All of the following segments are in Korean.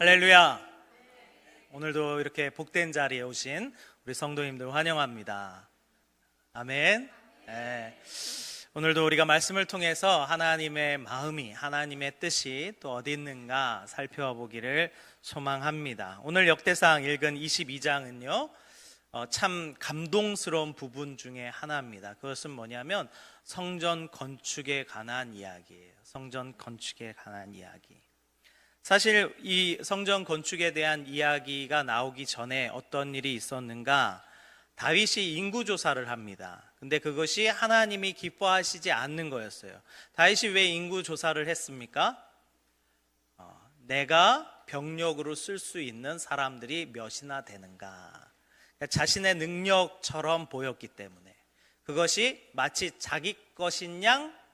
할렐루야. 오늘도 이렇게 복된 자리에 오신 우리 성도님들 환영합니다. 아멘. 네. 오늘도 우리가 말씀을 통해서 하나님의 마음이, 하나님의 뜻이 또 어디 있는가 살펴보기를 소망합니다. 오늘 역대상 읽은 22장은요 참 감동스러운 부분 중에 하나입니다. 그것은 뭐냐면 성전 건축에 관한 이야기예요. 성전 건축에 관한 이야기. 사실 이 성전 건축에 대한 이야기가 나오기 전에 어떤 일이 있었는가? 다윗이 인구조사를 합니다. 근데 그것이 하나님이 기뻐하시지 않는 거였어요. 다윗이 왜 인구조사를 했습니까? 내가 병력으로 쓸 수 있는 사람들이 몇이나 되는가? 그러니까 자신의 능력처럼 보였기 때문에, 그것이 마치 자기 것인 양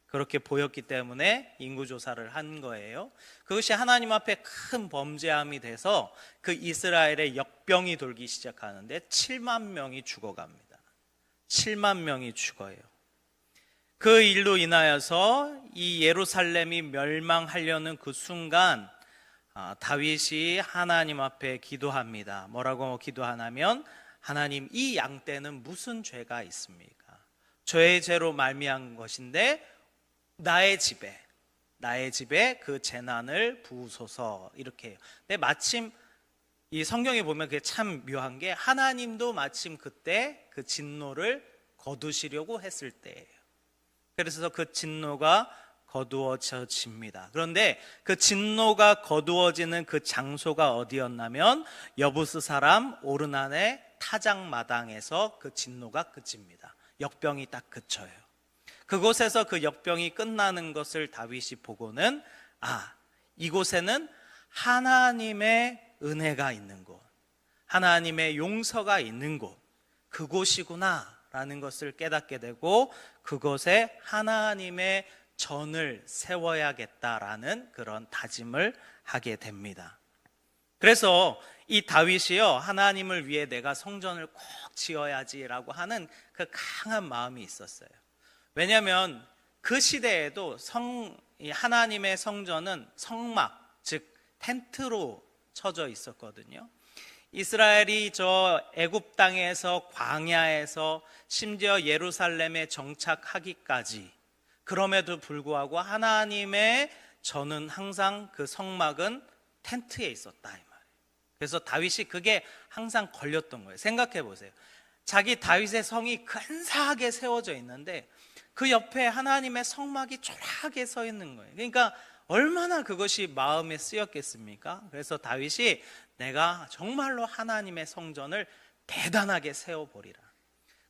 그렇게 보였기 때문에 인구조사를 한 거예요. 그것이 하나님 앞에 큰 범죄함이 돼서 그 이스라엘의 역병이 돌기 시작하는데 7만 명이 죽어갑니다. 7만 명이 죽어요. 그 일로 인하여서 이 예루살렘이 멸망하려는 그 순간 다윗이 하나님 앞에 기도합니다. 뭐라고 기도하냐면, 하나님, 이 양 떼는 무슨 죄가 있습니까? 저의 죄로 말미암은 것인데 나의 집에 그 재난을 부으소서, 이렇게 해요. 근데 마침 이 성경에 보면 그게 참 묘한 게, 하나님도 마침 그때 그 진노를 거두시려고 했을 때예요. 그래서 그 진노가 거두어집니다. 그런데 그 진노가 거두어지는 그 장소가 어디였냐면 여부스 사람 오르난의 타작마당에서 그 진노가 그칩니다. 역병이 딱 그쳐요. 그곳에서 그 역병이 끝나는 것을 다윗이 보고는, 이곳에는 하나님의 은혜가 있는 곳, 하나님의 용서가 있는 곳, 그곳이구나 라는 것을 깨닫게 되고, 그곳에 하나님의 전을 세워야겠다라는 그런 다짐을 하게 됩니다. 그래서 이 다윗이요, 하나님을 위해 내가 성전을 꼭 지어야지라고 하는 그 강한 마음이 있었어요. 왜냐하면 그 시대에도 하나님의 성전은 성막, 즉 텐트로 쳐져 있었거든요. 이스라엘이 저 애굽 땅에서, 광야에서, 심지어 예루살렘에 정착하기까지, 그럼에도 불구하고 하나님의 전은 항상 그 성막은 텐트에 있었다, 이 말이에요. 그래서 다윗이 그게 항상 걸렸던 거예요. 생각해 보세요. 자기 다윗의 성이 근사하게 세워져 있는데 그 옆에 하나님의 성막이 초라하게 서 있는 거예요. 그러니까 얼마나 그것이 마음에 쓰였겠습니까? 그래서 다윗이 내가 정말로 하나님의 성전을 대단하게 세워보리라.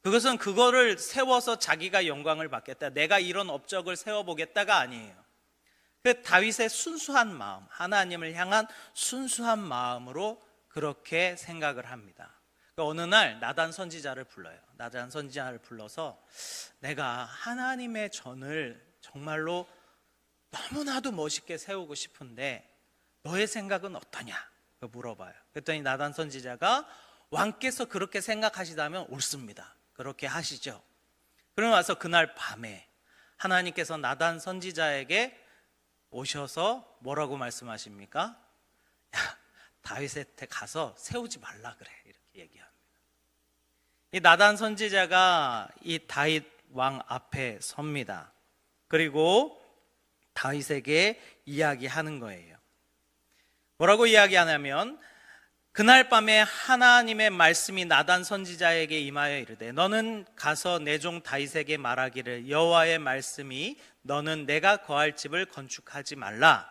그것은 그거를 세워서 자기가 영광을 받겠다, 내가 이런 업적을 세워보겠다가 아니에요. 그 다윗의 순수한 마음, 하나님을 향한 순수한 마음으로 그렇게 생각을 합니다. 어느 날 나단 선지자를 불러요. 나단 선지자를 불러서 내가 하나님의 전을 정말로 너무나도 멋있게 세우고 싶은데 너의 생각은 어떠냐? 물어봐요. 그랬더니 나단 선지자가, 왕께서 그렇게 생각하시다면 옳습니다, 그렇게 하시죠. 그러고 와서 그날 밤에 하나님께서 나단 선지자에게 오셔서 뭐라고 말씀하십니까? 야, 다윗한테 가서 세우지 말라 그래, 이렇게 얘기합니다. 이 나단 선지자가 이 다윗 왕 앞에 섭니다. 그리고 다윗에게 이야기하는 거예요. 뭐라고 이야기하냐면, 그날 밤에 하나님의 말씀이 나단 선지자에게 임하여 이르되, 너는 가서 내 종 다윗에게 말하기를, 여호와의 말씀이 너는 내가 거할 집을 건축하지 말라.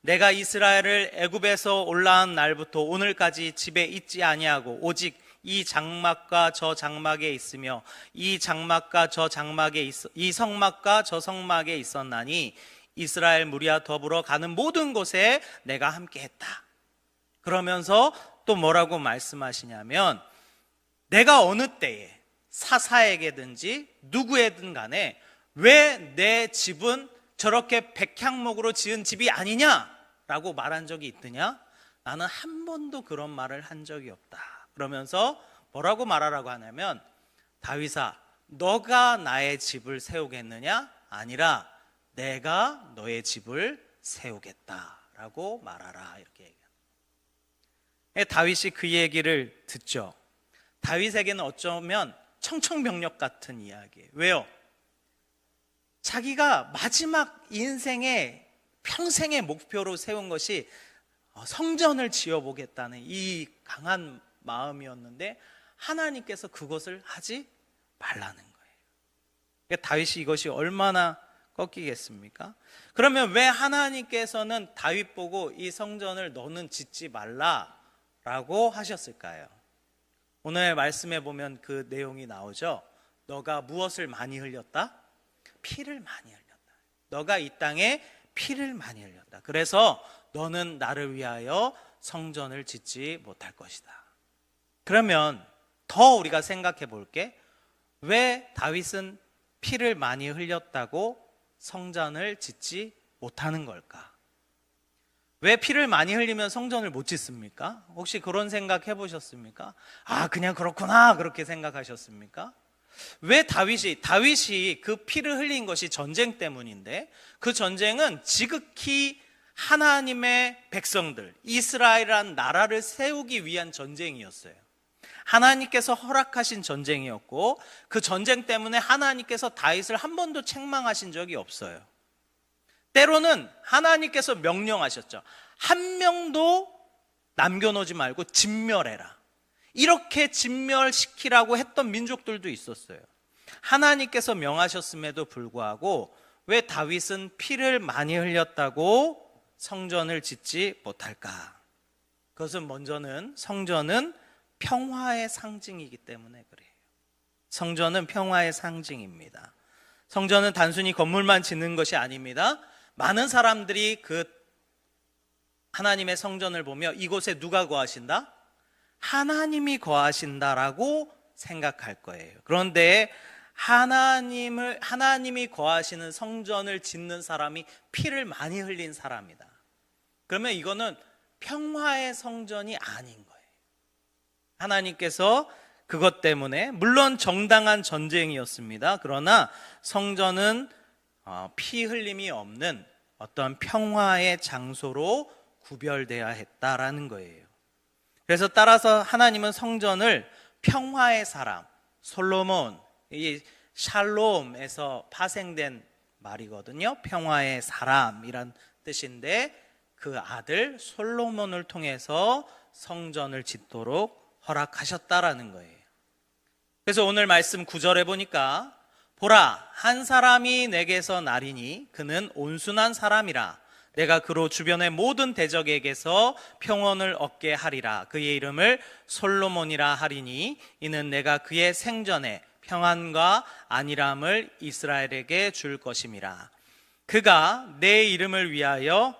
내가 이스라엘을 애굽에서 올라온 날부터 오늘까지 집에 있지 아니하고 오직 이 장막과 저 장막에 있으며 이 장막과 저 장막에 이 성막과 저 성막에 있었나니 이스라엘 무리와 더불어 가는 모든 곳에 내가 함께 했다. 그러면서 또 뭐라고 말씀하시냐면, 내가 어느 때에 사사에게든지 누구에든 간에 왜 내 집은 저렇게 백향목으로 지은 집이 아니냐라고 말한 적이 있느냐? 나는 한 번도 그런 말을 한 적이 없다. 그러면서 뭐라고 말하라고 하냐면, 다윗아, 너가 나의 집을 세우겠느냐? 아니라 내가 너의 집을 세우겠다라고 말하라, 이렇게 얘기합니다. 다윗이 그 얘기를 듣죠. 다윗에게는 어쩌면 청천벽력 같은 이야기예요. 왜요? 자기가 마지막 인생의 평생의 목표로 세운 것이 성전을 지어보겠다는 이 강한 마음이었는데 하나님께서 그것을 하지 말라는 거예요. 그러니까 다윗이 이것이 얼마나 꺾이겠습니까? 그러면 왜 하나님께서는 다윗 보고 이 성전을 너는 짓지 말라라고 하셨을까요? 오늘 말씀에 보면 그 내용이 나오죠. 너가 무엇을 많이 흘렸다? 피를 많이 흘렸다. 너가 이 땅에 피를 많이 흘렸다. 그래서 너는 나를 위하여 성전을 짓지 못할 것이다. 그러면 더 우리가 생각해 볼게. 왜 다윗은 피를 많이 흘렸다고 성전을 짓지 못하는 걸까? 왜 피를 많이 흘리면 성전을 못 짓습니까? 혹시 그런 생각 해보셨습니까? 아, 그냥 그렇구나 그렇게 생각하셨습니까? 왜 다윗이 그 피를 흘린 것이 전쟁 때문인데, 그 전쟁은 지극히 하나님의 백성들, 이스라엘이라는 나라를 세우기 위한 전쟁이었어요. 하나님께서 허락하신 전쟁이었고, 그 전쟁 때문에 하나님께서 다윗을 한 번도 책망하신 적이 없어요. 때로는 하나님께서 명령하셨죠. 한 명도 남겨놓지 말고 진멸해라. 이렇게 진멸시키라고 했던 민족들도 있었어요. 하나님께서 명하셨음에도 불구하고 왜 다윗은 피를 많이 흘렸다고 성전을 짓지 못할까? 그것은 먼저는 성전은 평화의 상징이기 때문에 그래요. 성전은 평화의 상징입니다. 성전은 단순히 건물만 짓는 것이 아닙니다. 많은 사람들이 그 하나님의 성전을 보며 이곳에 누가 거하신다? 하나님이 거하신다라고 생각할 거예요. 그런데 하나님이 거하시는 성전을 짓는 사람이 피를 많이 흘린 사람이다. 그러면 이거는 평화의 성전이 아닌 거예요. 하나님께서 그것 때문에, 물론 정당한 전쟁이었습니다. 그러나 성전은 피 흘림이 없는 어떤 평화의 장소로 구별되어야 했다라는 거예요. 그래서 따라서 하나님은 성전을 평화의 사람, 솔로몬, 이 샬롬에서 파생된 말이거든요. 평화의 사람이란 뜻인데 그 아들 솔로몬을 통해서 성전을 짓도록 허락하셨다라는 거예요. 그래서 오늘 말씀 9절에 보니까 보라, 한 사람이 내게서 나리니 그는 온순한 사람이라. 내가 그로 주변의 모든 대적에게서 평온을 얻게 하리라. 그의 이름을 솔로몬이라 하리니 이는 내가 그의 생전에 평안과 안일함을 이스라엘에게 줄 것임이라. 그가 내 이름을 위하여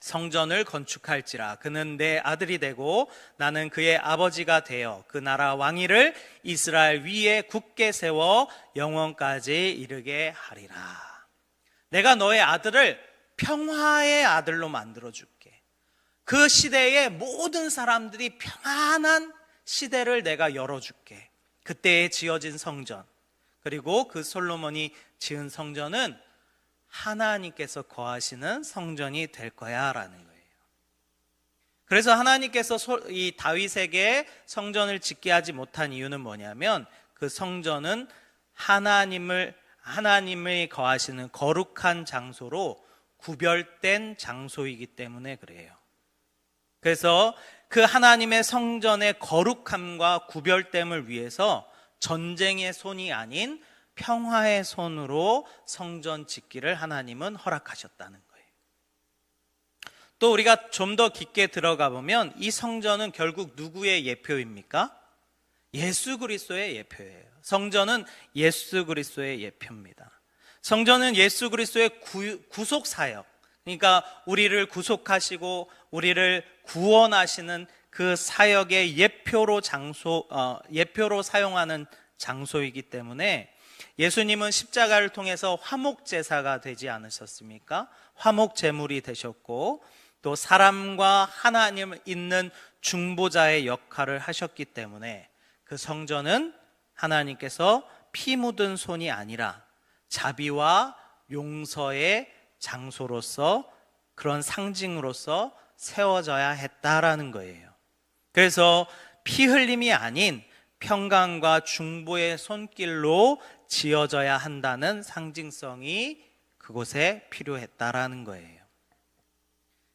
성전을 건축할지라. 그는 내 아들이 되고 나는 그의 아버지가 되어 그 나라 왕위를 이스라엘 위에 굳게 세워 영원까지 이르게 하리라. 내가 너의 아들을 평화의 아들로 만들어줄게. 그 시대의 모든 사람들이 평안한 시대를 내가 열어줄게. 그때에 지어진 성전, 그리고 그 솔로몬이 지은 성전은 하나님께서 거하시는 성전이 될 거야 라는 거예요. 그래서 하나님께서 이 다윗에게 성전을 짓게 하지 못한 이유는 뭐냐면 그 성전은 하나님이 거하시는 거룩한 장소로 구별된 장소이기 때문에 그래요. 그래서 그 하나님의 성전의 거룩함과 구별됨을 위해서 전쟁의 손이 아닌 평화의 손으로 성전 짓기를 하나님은 허락하셨다는 거예요. 또 우리가 좀 더 깊게 들어가 보면 이 성전은 결국 누구의 예표입니까? 예수 그리스도의 예표예요. 성전은 예수 그리스도의 예표입니다. 성전은 예수 그리스도의 구속 사역, 그러니까 우리를 구속하시고 우리를 구원하시는 그 사역의 예표로 사용하는 장소이기 때문에 예수님은 십자가를 통해서 화목 제사가 되지 않으셨습니까? 화목 제물이 되셨고 또 사람과 하나님을 잇는 중보자의 역할을 하셨기 때문에 그 성전은 하나님께서 피 묻은 손이 아니라 자비와 용서의 장소로서, 그런 상징으로서 세워져야 했다라는 거예요. 그래서 피 흘림이 아닌 평강과 중보의 손길로 지어져야 한다는 상징성이 그곳에 필요했다라는 거예요.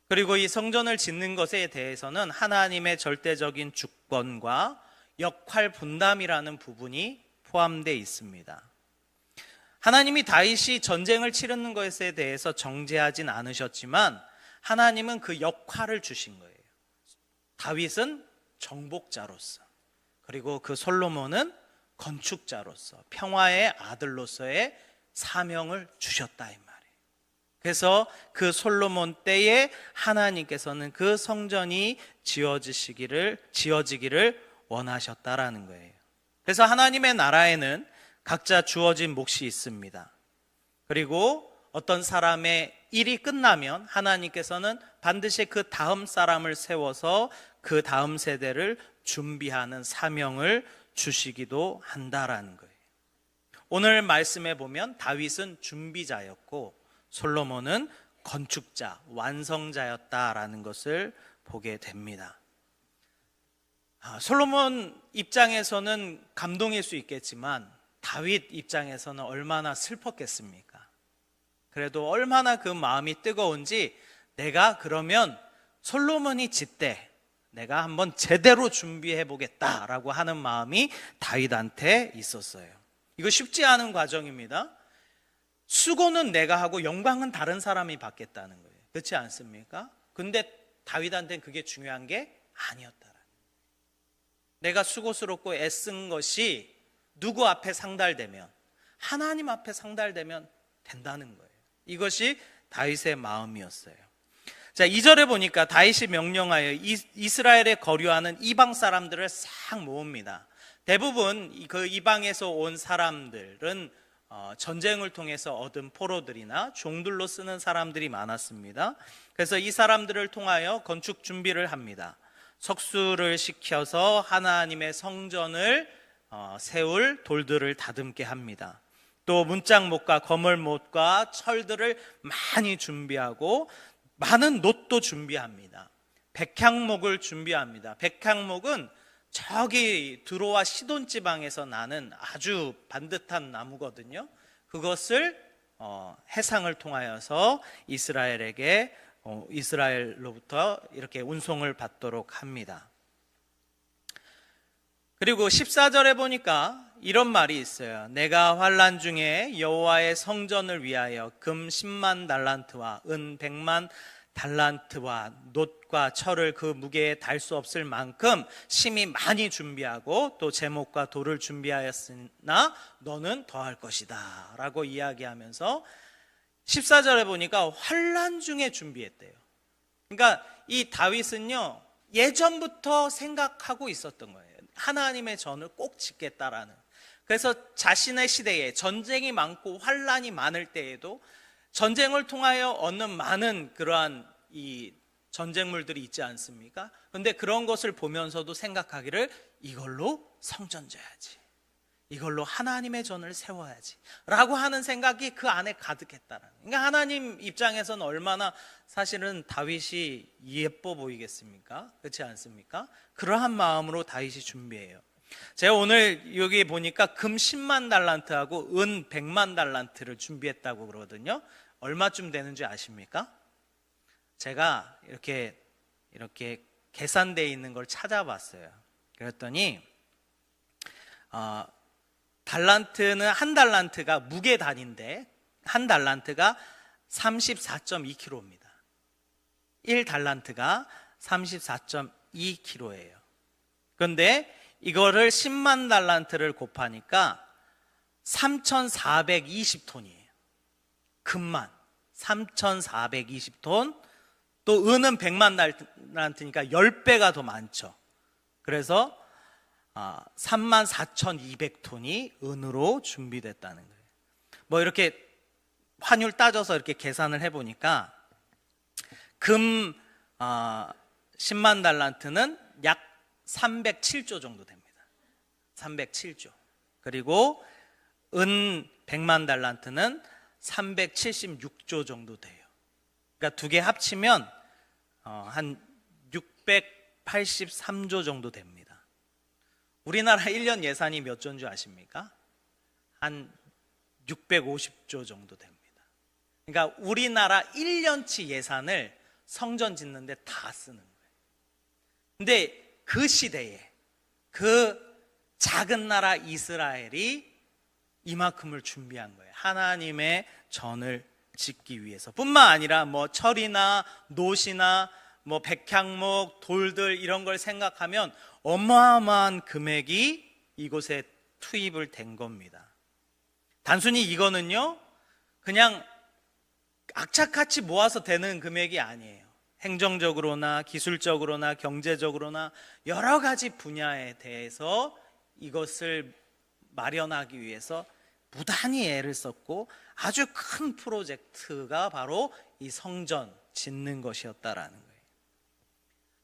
그리고 이 성전을 짓는 것에 대해서는 하나님의 절대적인 주권과 역할 분담이라는 부분이 포함되어 있습니다. 하나님이 다윗이 전쟁을 치르는 것에 대해서 정죄하진 않으셨지만 하나님은 그 역할을 주신 거예요. 다윗은 정복자로서, 그리고 그 솔로몬은 건축자로서, 평화의 아들로서의 사명을 주셨다 이 말이에요. 그래서 그 솔로몬 때에 하나님께서는 그 성전이 지어지기를 원하셨다라는 거예요. 그래서 하나님의 나라에는 각자 주어진 몫이 있습니다. 그리고 어떤 사람의 일이 끝나면 하나님께서는 반드시 그 다음 사람을 세워서 그 다음 세대를 준비하는 사명을 주시기도 한다라는 거예요. 오늘 말씀에 보면 다윗은 준비자였고 솔로몬은 건축자, 완성자였다라는 것을 보게 됩니다. 솔로몬 입장에서는 감동일 수 있겠지만 다윗 입장에서는 얼마나 슬펐겠습니까? 그래도 얼마나 그 마음이 뜨거운지 내가 그러면 솔로몬이 짓되 내가 한번 제대로 준비해 보겠다라고 하는 마음이 다윗한테 있었어요. 이거 쉽지 않은 과정입니다. 수고는 내가 하고 영광은 다른 사람이 받겠다는 거예요. 그렇지 않습니까? 근데 다윗한테는 그게 중요한 게 아니었다. 내가 수고스럽고 애쓴 것이 누구 앞에 상달되면, 하나님 앞에 상달되면 된다는 거예요. 이것이 다윗의 마음이었어요. 자, 2절에 보니까 다윗이 명령하여 이스라엘에 거류하는 이방 사람들을 싹 모읍니다. 대부분 그 이방에서 온 사람들은 전쟁을 통해서 얻은 포로들이나 종들로 쓰는 사람들이 많았습니다. 그래서 이 사람들을 통하여 건축 준비를 합니다. 석수를 시켜서 하나님의 성전을 세울 돌들을 다듬게 합니다. 또 문짝목과 거물못과 철들을 많이 준비하고 많은 놋도 준비합니다. 백향목을 준비합니다. 백향목은 저기 드로아 시돈 지방에서 나는 아주 반듯한 나무거든요. 그것을 해상을 통하여서 이스라엘로부터 이렇게 운송을 받도록 합니다. 그리고 14절에 보니까 이런 말이 있어요. 내가 환난 중에 여호와의 성전을 위하여 금 10만 달란트와 은 100만 달란트와 놋과 철을 그 무게에 달 수 없을 만큼 심히 많이 준비하고 또 제목과 돌을 준비하였으나 너는 더할 것이다 라고 이야기하면서 14절에 보니까 환난 중에 준비했대요. 그러니까 이 다윗은요 예전부터 생각하고 있었던 거예요. 하나님의 전을 꼭 짓겠다라는. 그래서 자신의 시대에 전쟁이 많고 환난이 많을 때에도 전쟁을 통하여 얻는 많은 그러한 이 전쟁물들이 있지 않습니까? 그런데 그런 것을 보면서도 생각하기를 이걸로 성전 져야지, 이걸로 하나님의 전을 세워야지 라고 하는 생각이 그 안에 가득했다는. 그러니까 하나님 입장에서는 얼마나 사실은 다윗이 예뻐 보이겠습니까? 그렇지 않습니까? 그러한 마음으로 다윗이 준비해요. 제가 오늘 여기 보니까 금 10만 달란트하고 은 100만 달란트를 준비했다고 그러거든요. 얼마쯤 되는지 아십니까? 제가 이렇게 계산되어 있는 걸 찾아봤어요. 그랬더니 달란트는 한 달란트가 무게 단위인데 한 달란트가 34.2kg입니다. 1달란트가 34.2kg예요. 그런데 이거를 10만 달란트를 곱하니까 3,420톤이에요. 금만 3,420톤, 또 은은 100만 달란트니까 10배가 더 많죠. 그래서 34,200톤이 은으로 준비됐다는 거예요. 뭐 이렇게 환율 따져서 이렇게 계산을 해보니까 금 10만 달란트는 약 307조 정도 됩니다. 307조. 그리고 은 100만 달란트는 376조 정도 돼요. 그러니까 두 개 합치면 한 83조 정도 됩니다. 우리나라 1년 예산이 몇 조인 줄 아십니까? 한 650조 정도 됩니다. 그러니까 우리나라 1년치 예산을 성전 짓는데 다 쓰는 거예요. 근데 그 시대에 그 작은 나라 이스라엘이 이만큼을 준비한 거예요. 하나님의 전을 짓기 위해서 뿐만 아니라 뭐 철이나 놋이나 뭐 백향목, 돌들 이런 걸 생각하면 어마어마한 금액이 이곳에 투입을 된 겁니다. 단순히 이거는요 그냥 악착같이 모아서 되는 금액이 아니에요. 행정적으로나 기술적으로나 경제적으로나 여러 가지 분야에 대해서 이것을 마련하기 위해서 무단히 애를 썼고 아주 큰 프로젝트가 바로 이 성전 짓는 것이었다라는 거예요.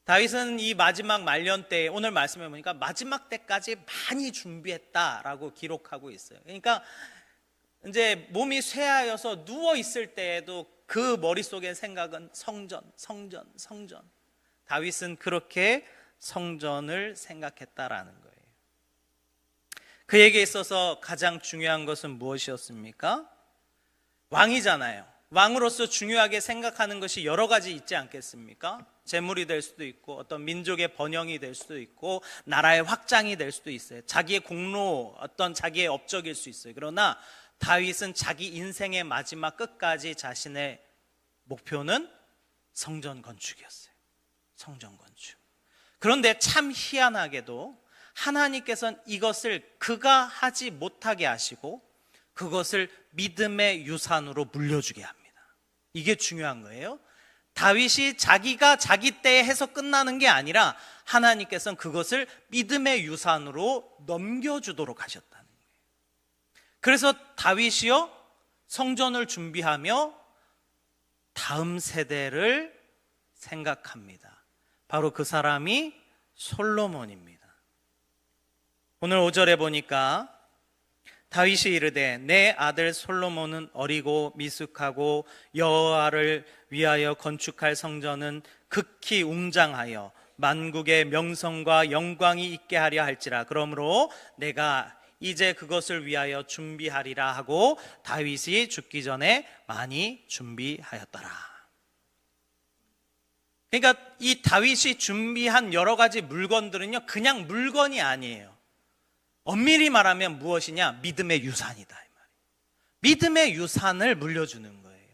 다윗은 이 마지막 말년 때에 오늘 말씀해 보니까 마지막 때까지 많이 준비했다라고 기록하고 있어요. 그러니까 이제 몸이 쇠하여서 누워 있을 때에도 그 머릿속의 생각은 성전, 성전, 성전. 다윗은 그렇게 성전을 생각했다라는 거예요. 그에게 있어서 가장 중요한 것은 무엇이었습니까? 왕이잖아요. 왕으로서 중요하게 생각하는 것이 여러 가지 있지 않겠습니까? 재물이 될 수도 있고 어떤 민족의 번영이 될 수도 있고 나라의 확장이 될 수도 있어요. 자기의 공로, 어떤 자기의 업적일 수 있어요. 그러나 다윗은 자기 인생의 마지막 끝까지 자신의 목표는 성전 건축이었어요. 성전 건축. 그런데 참 희한하게도 하나님께서는 이것을 그가 하지 못하게 하시고 그것을 믿음의 유산으로 물려주게 합니다. 이게 중요한 거예요. 다윗이 자기가 자기 때에 해서 끝나는 게 아니라 하나님께서는 그것을 믿음의 유산으로 넘겨주도록 하셨다는 거예요. 그래서 다윗이요 성전을 준비하며 다음 세대를 생각합니다. 바로 그 사람이 솔로몬입니다. 오늘 5절에 보니까 다윗이 이르되 내 아들 솔로몬은 어리고 미숙하고 여호와를 위하여 건축할 성전은 극히 웅장하여 만국의 명성과 영광이 있게 하려 할지라. 그러므로 내가 이제 그것을 위하여 준비하리라 하고 다윗이 죽기 전에 많이 준비하였더라. 그러니까 이 다윗이 준비한 여러 가지 물건들은요 그냥 물건이 아니에요. 엄밀히 말하면 무엇이냐? 믿음의 유산이다 이 말이에요. 믿음의 유산을 물려주는 거예요.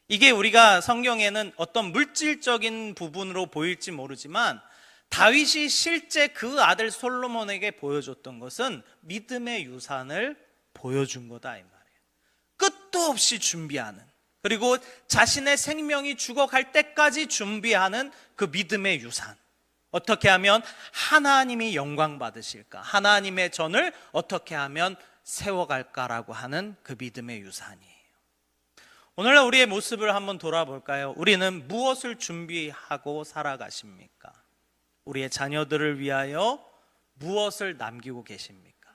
이게 우리가 성경에는 어떤 물질적인 부분으로 보일지 모르지만 다윗이 실제 그 아들 솔로몬에게 보여줬던 것은 믿음의 유산을 보여준 거다 이 말이에요. 끝도 없이 준비하는, 그리고 자신의 생명이 죽어갈 때까지 준비하는 그 믿음의 유산. 어떻게 하면 하나님이 영광 받으실까? 하나님의 전을 어떻게 하면 세워갈까라고 하는 그 믿음의 유산이에요. 오늘날 우리의 모습을 한번 돌아볼까요? 우리는 무엇을 준비하고 살아가십니까? 우리의 자녀들을 위하여 무엇을 남기고 계십니까?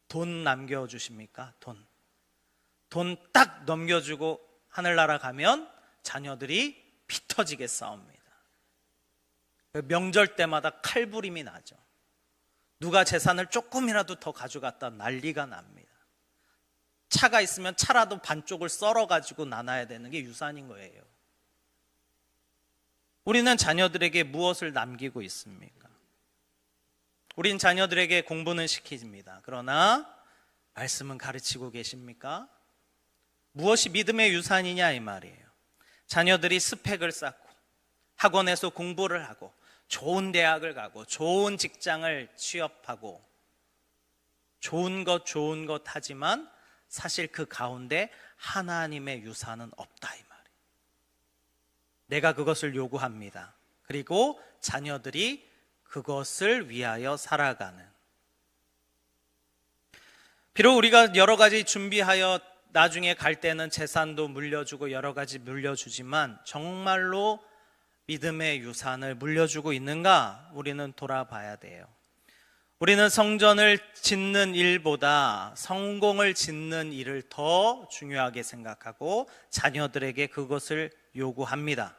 돈 남겨주십니까? 돈 딱 넘겨주고 하늘나라 가면 자녀들이 피 터지게 싸웁니다. 명절 때마다 칼부림이 나죠. 누가 재산을 조금이라도 더 가져갔다 난리가 납니다. 차가 있으면 차라도 반쪽을 썰어가지고 나눠야 되는 게 유산인 거예요. 우리는 자녀들에게 무엇을 남기고 있습니까? 우린 자녀들에게 공부는 시킵니다. 그러나 말씀은 가르치고 계십니까? 무엇이 믿음의 유산이냐 이 말이에요. 자녀들이 스펙을 쌓고 학원에서 공부를 하고 좋은 대학을 가고 좋은 직장을 취업하고 좋은 것 하지만 사실 그 가운데 하나님의 유산은 없다 이 말이에요. 내가 그것을 요구합니다. 그리고 자녀들이 그것을 위하여 살아가는. 비록 우리가 여러 가지 준비하여 나중에 갈 때는 재산도 물려주고 여러 가지 물려주지만 정말로 믿음의 유산을 물려주고 있는가? 우리는 돌아봐야 돼요. 우리는 성전을 짓는 일보다 성공을 짓는 일을 더 중요하게 생각하고 자녀들에게 그것을 요구합니다.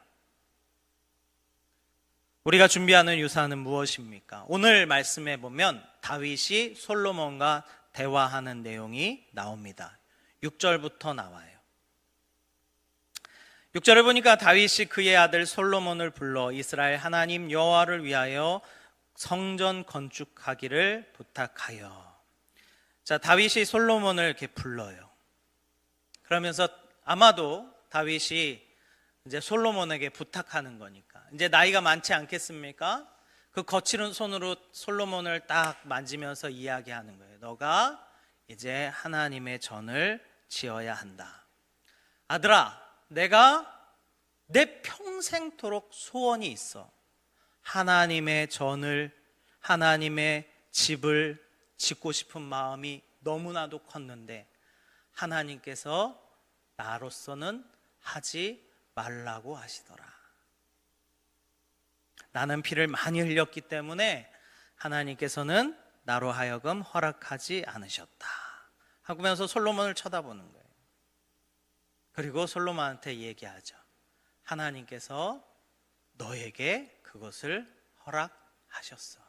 우리가 준비하는 유산은 무엇입니까? 오늘 말씀에 보면 다윗이 솔로몬과 대화하는 내용이 나옵니다. 6절부터 나와요. 6절을 보니까 다윗이 그의 아들 솔로몬을 불러 이스라엘 하나님 여호와를 위하여 성전 건축하기를 부탁하여. 자, 다윗이 솔로몬을 이렇게 불러요. 그러면서 아마도 다윗이 이제 솔로몬에게 부탁하는 거니까, 이제 나이가 많지 않겠습니까? 그 거칠은 손으로 솔로몬을 딱 만지면서 이야기하는 거예요. 너가 이제 하나님의 전을 지어야 한다. 아들아, 내가 내 평생토록 소원이 있어. 하나님의 전을, 하나님의 집을 짓고 싶은 마음이 너무나도 컸는데 하나님께서 나로서는 하지 말라고 하시더라. 나는 피를 많이 흘렸기 때문에 하나님께서는 나로 하여금 허락하지 않으셨다 하면서 솔로몬을 쳐다보는 거예요. 그리고 솔로몬한테 얘기하죠. 하나님께서 너에게 그것을 허락하셨어.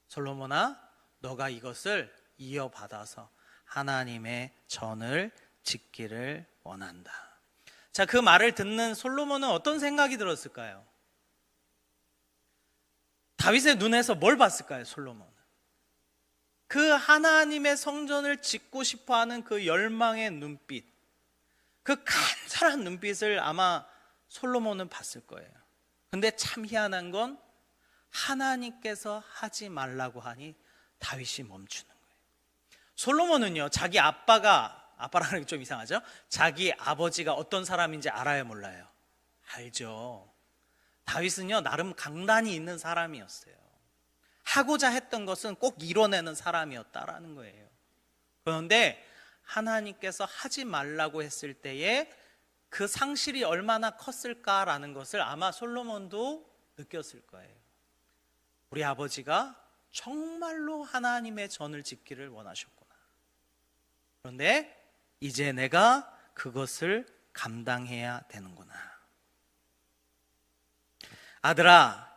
솔로몬아, 너가 이것을 이어받아서 하나님의 전을 짓기를 원한다. 자, 그 말을 듣는 솔로몬은 어떤 생각이 들었을까요? 다윗의 눈에서 뭘 봤을까요, 솔로몬은? 그 하나님의 성전을 짓고 싶어하는 그 열망의 눈빛, 그 간절한 눈빛을 아마 솔로몬은 봤을 거예요. 근데 참 희한한 건 하나님께서 하지 말라고 하니 다윗이 멈추는 거예요. 솔로몬은요, 자기 아빠라는 게 좀 이상하죠? 자기 아버지가 어떤 사람인지 알아요, 몰라요? 알죠. 다윗은요, 나름 강단이 있는 사람이었어요. 하고자 했던 것은 꼭 이뤄내는 사람이었다라는 거예요. 그런데 하나님께서 하지 말라고 했을 때에 그 상실이 얼마나 컸을까라는 것을 아마 솔로몬도 느꼈을 거예요. 우리 아버지가 정말로 하나님의 전을 짓기를 원하셨구나. 그런데 이제 내가 그것을 감당해야 되는구나. 아들아,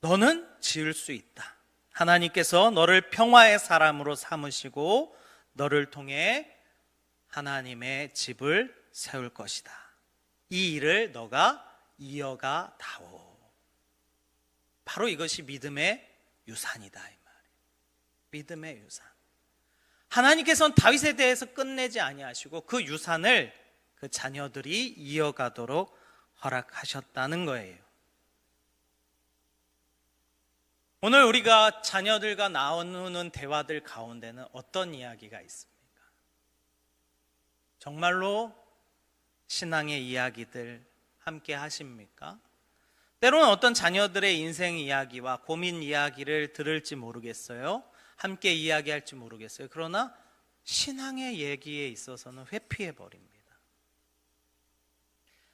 너는 지을 수 있다. 하나님께서 너를 평화의 사람으로 삼으시고 너를 통해 하나님의 집을 세울 것이다. 이 일을 너가 이어가 다오. 바로 이것이 믿음의 유산이다, 이 말이에요. 믿음의 유산. 하나님께서는 다윗에 대해서 끝내지 아니하시고 그 유산을 그 자녀들이 이어가도록 허락하셨다는 거예요. 오늘 우리가 자녀들과 나누는 대화들 가운데는 어떤 이야기가 있습니까? 정말로 신앙의 이야기들 함께 하십니까? 때로는 어떤 자녀들의 인생 이야기와 고민 이야기를 들을지 모르겠어요. 함께 이야기할지 모르겠어요. 그러나 신앙의 얘기에 있어서는 회피해 버립니다.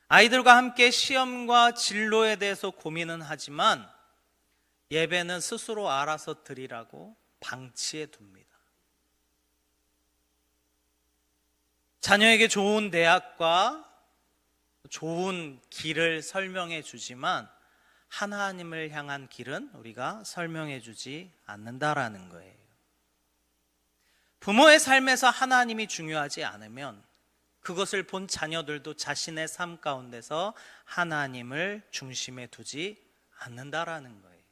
아이들과 함께 시험과 진로에 대해서 고민은 하지만 예배는 스스로 알아서 드리라고 방치해 둡니다. 자녀에게 좋은 대학과 좋은 길을 설명해 주지만 하나님을 향한 길은 우리가 설명해 주지 않는다라는 거예요. 부모의 삶에서 하나님이 중요하지 않으면 그것을 본 자녀들도 자신의 삶 가운데서 하나님을 중심에 두지 않는다라는 거예요.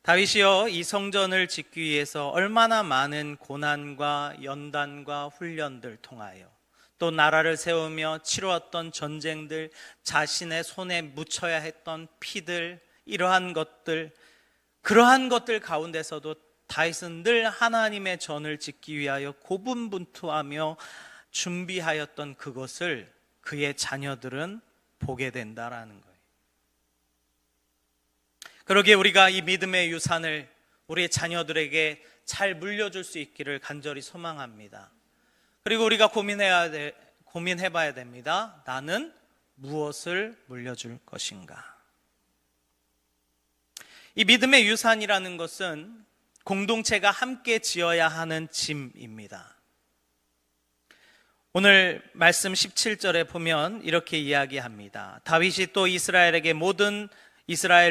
다윗이요, 이 성전을 짓기 위해서 얼마나 많은 고난과 연단과 훈련들 통하여 또 나라를 세우며 치루었던 전쟁들, 자신의 손에 묻혀야 했던 피들, 이러한 것들, 그러한 것들 가운데서도 다윗은 늘 하나님의 전을 짓기 위하여 고분분투하며 준비하였던 그것을 그의 자녀들은 보게 된다라는 거예요. 그러기에 우리가 이 믿음의 유산을 우리의 자녀들에게 잘 물려줄 수 있기를 간절히 소망합니다. 그리고 우리가 고민해봐야 됩니다. 나는 무엇을 물려줄 것인가? 이 믿음의 유산이라는 것은 공동체가 함께 지어야 하는 짐입니다. 오늘 말씀 17절에 보면 이렇게 이야기합니다. 다윗이 또 이스라엘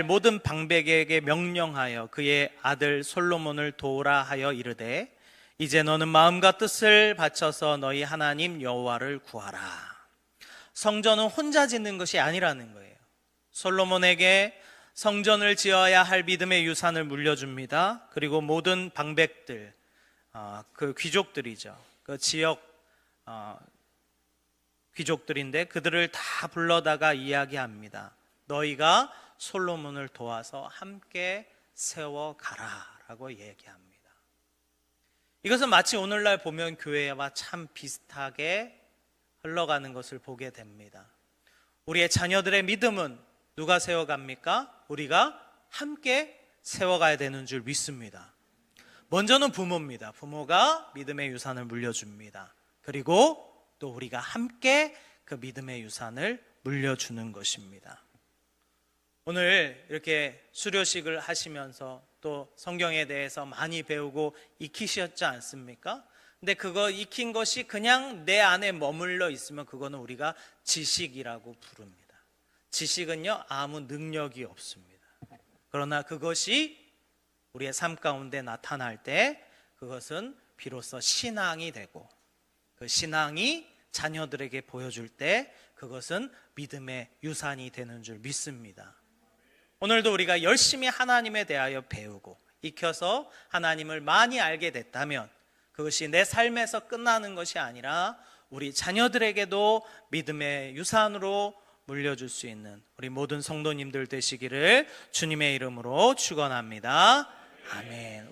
모든 방백에게 명령하여 그의 아들 솔로몬을 도우라 하여 이르되 이제 너는 마음과 뜻을 바쳐서 너희 하나님 여호와를 구하라. 성전은 혼자 짓는 것이 아니라는 거예요. 솔로몬에게 성전을 지어야 할 믿음의 유산을 물려줍니다. 그리고 모든 방백들, 그 귀족들이죠. 그 지역 귀족들인데 그들을 다 불러다가 이야기합니다. 너희가 솔로몬을 도와서 함께 세워가라 라고 얘기합니다. 이것은 마치 오늘날 보면 교회와 참 비슷하게 흘러가는 것을 보게 됩니다. 우리의 자녀들의 믿음은 누가 세워갑니까? 우리가 함께 세워가야 되는 줄 믿습니다. 먼저는 부모입니다. 부모가 믿음의 유산을 물려줍니다. 그리고 또 우리가 함께 그 믿음의 유산을 물려주는 것입니다. 오늘 이렇게 수료식을 하시면서 또 성경에 대해서 많이 배우고 익히셨지 않습니까? 근데 그거 익힌 것이 그냥 내 안에 머물러 있으면 그거는 우리가 지식이라고 부릅니다. 지식은요, 아무 능력이 없습니다. 그러나 그것이 우리의 삶 가운데 나타날 때 그것은 비로소 신앙이 되고 그 신앙이 자녀들에게 보여줄 때 그것은 믿음의 유산이 되는 줄 믿습니다. 오늘도 우리가 열심히 하나님에 대하여 배우고 익혀서 하나님을 많이 알게 됐다면 그것이 내 삶에서 끝나는 것이 아니라 우리 자녀들에게도 믿음의 유산으로 물려줄 수 있는 우리 모든 성도님들 되시기를 주님의 이름으로 축원합니다. 아멘.